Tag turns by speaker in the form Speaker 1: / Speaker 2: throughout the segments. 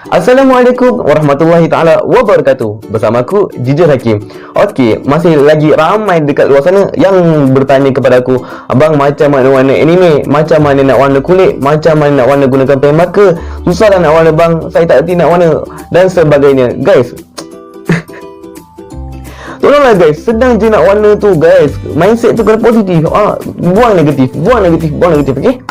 Speaker 1: Assalamualaikum warahmatullahi ta'ala wabarakatuh. Bersama aku, Jujur Hakim. Okey, masih lagi ramai dekat luar sana yang bertanya kepada aku, abang macam mana warna anime, macam mana nak warna kulit, macam mana nak warna gunakan pen marker, susah dah nak warna bang, saya tak erti nak warna dan sebagainya. Guys, tolonglah guys, sedang je nak warna tu guys. Mindset tu kena positif. Buang negatif, okey?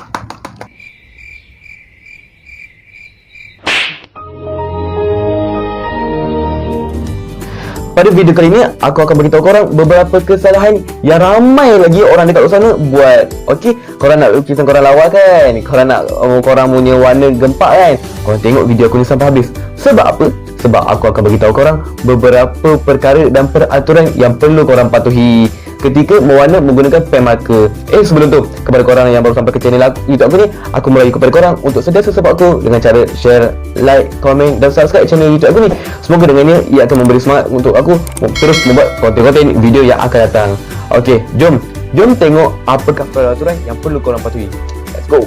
Speaker 1: Pada video kali ni, aku akan beritahu korang beberapa kesalahan yang ramai lagi orang dekat luar sana buat. Okey, korang nak lukisan korang lawa kan? Korang nak korang punya warna gempak kan? Korang tengok video aku ni sampai habis. Sebab apa? Sebab aku akan beritahu korang beberapa perkara dan peraturan yang perlu korang patuhi ketika mewarna menggunakan pen marker. Sebelum tu, kepada korang yang baru sampai ke channel YouTube aku ni, aku merayu kepada korang untuk sentiasa support aku dengan cara share, like, komen dan subscribe channel YouTube aku ni. Semoga dengannya ia akan memberi semangat untuk aku terus membuat konten-konten video yang akan datang. Okey, jom tengok apakah peraturan yang perlu korang patuhi. Let's go.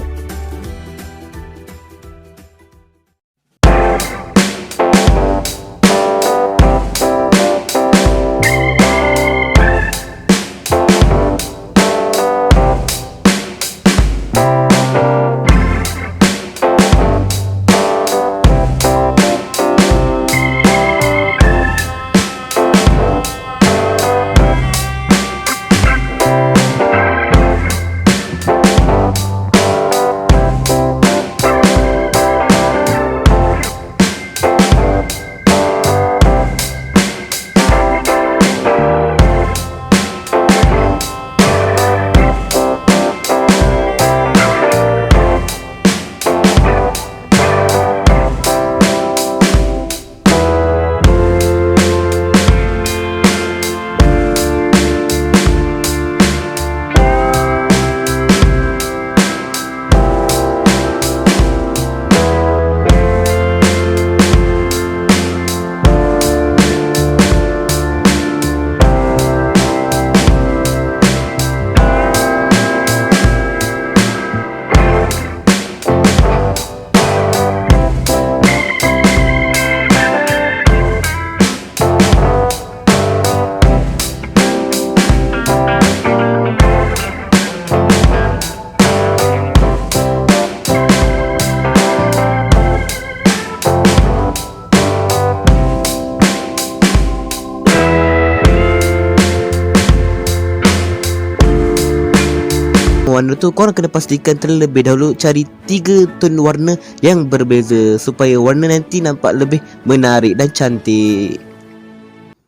Speaker 2: Warna tu korang kena pastikan terlebih dahulu cari 3 tone warna yang berbeza supaya warna nanti nampak lebih menarik dan cantik.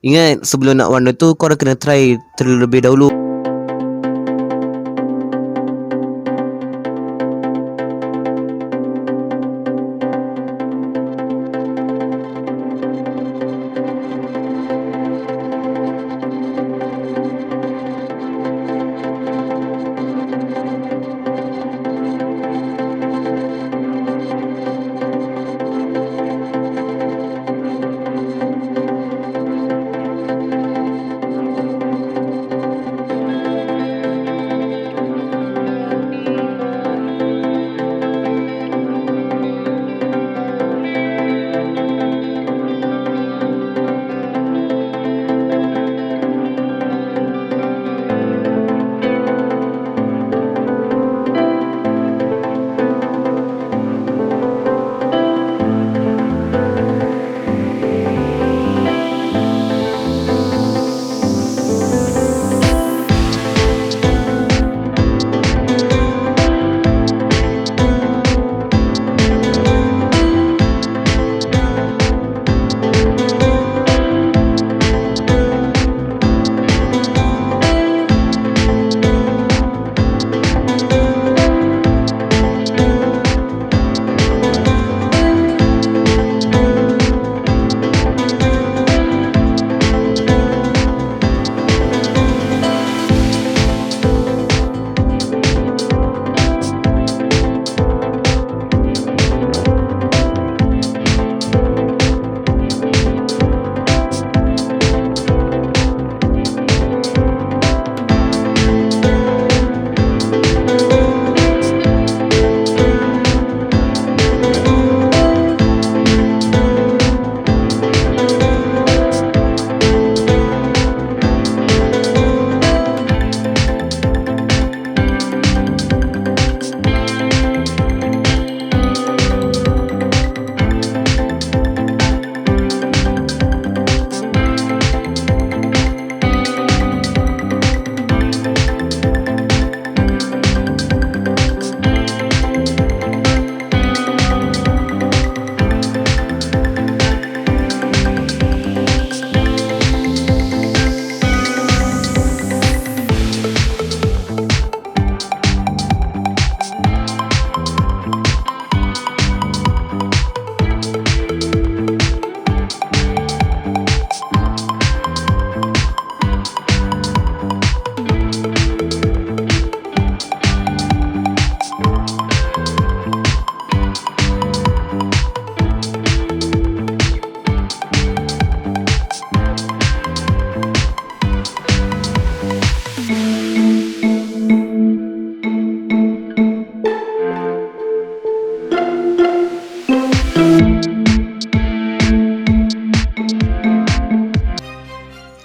Speaker 2: Ingat, sebelum nak warna tu korang kena try terlebih dahulu.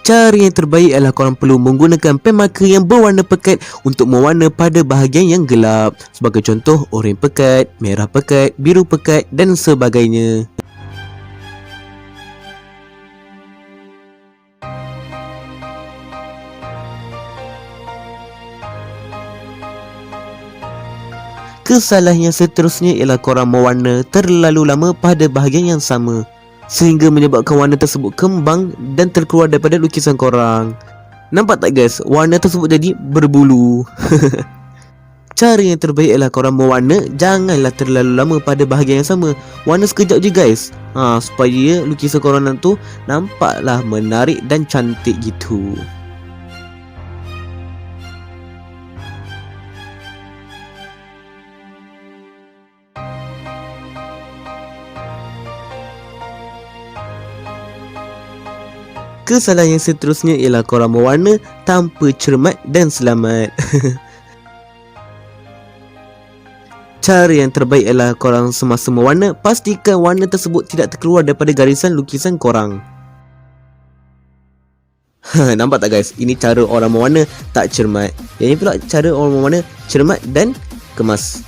Speaker 2: Cara yang terbaik adalah korang perlu menggunakan pen marker yang berwarna pekat untuk mewarna pada bahagian yang gelap. Sebagai contoh, oranye pekat, merah pekat, biru pekat dan sebagainya. Kesalahan yang seterusnya ialah korang mewarna terlalu lama pada bahagian yang sama, sehingga menyebabkan warna tersebut kembang dan terkeluar daripada lukisan korang. Nampak tak guys? Warna tersebut jadi berbulu. Cara yang terbaik ialah korang mewarna janganlah terlalu lama pada bahagian yang sama. Warna sekejap je guys, supaya lukisan korang tu nampaklah menarik dan cantik gitu. Kesalahan yang seterusnya ialah korang mewarna tanpa cermat dan selamat. Cara yang terbaik ialah korang semasa mewarna, pastikan warna tersebut tidak terkeluar daripada garisan lukisan korang. Nampak tak guys? Ini cara orang mewarna tak cermat. Yang ini pula cara orang mewarna cermat dan kemas.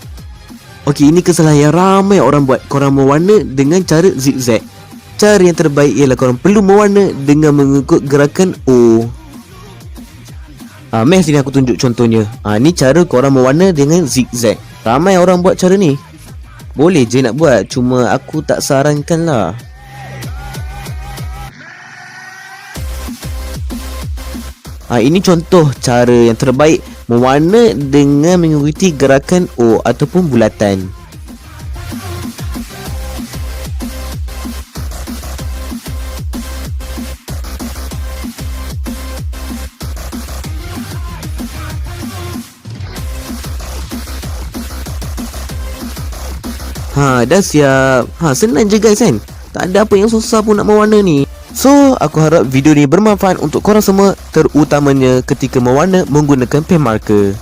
Speaker 2: Okey, ini kesalahan yang ramai orang buat. Korang mewarna dengan cara zigzag. Cara yang terbaik ialah korang perlu mewarna dengan mengikut gerakan O. Meh sini aku tunjuk contohnya. Ni cara korang mewarna dengan zigzag. Ramai orang buat cara ni. Boleh je nak buat, cuma aku tak sarankan lah. Ini contoh cara yang terbaik mewarna dengan mengikuti gerakan O ataupun bulatan. Dah siap. Senang je guys kan? Tak ada apa yang susah pun nak mewarna ni. So, aku harap video ni bermanfaat untuk korang semua, terutamanya ketika mewarna menggunakan pen marker.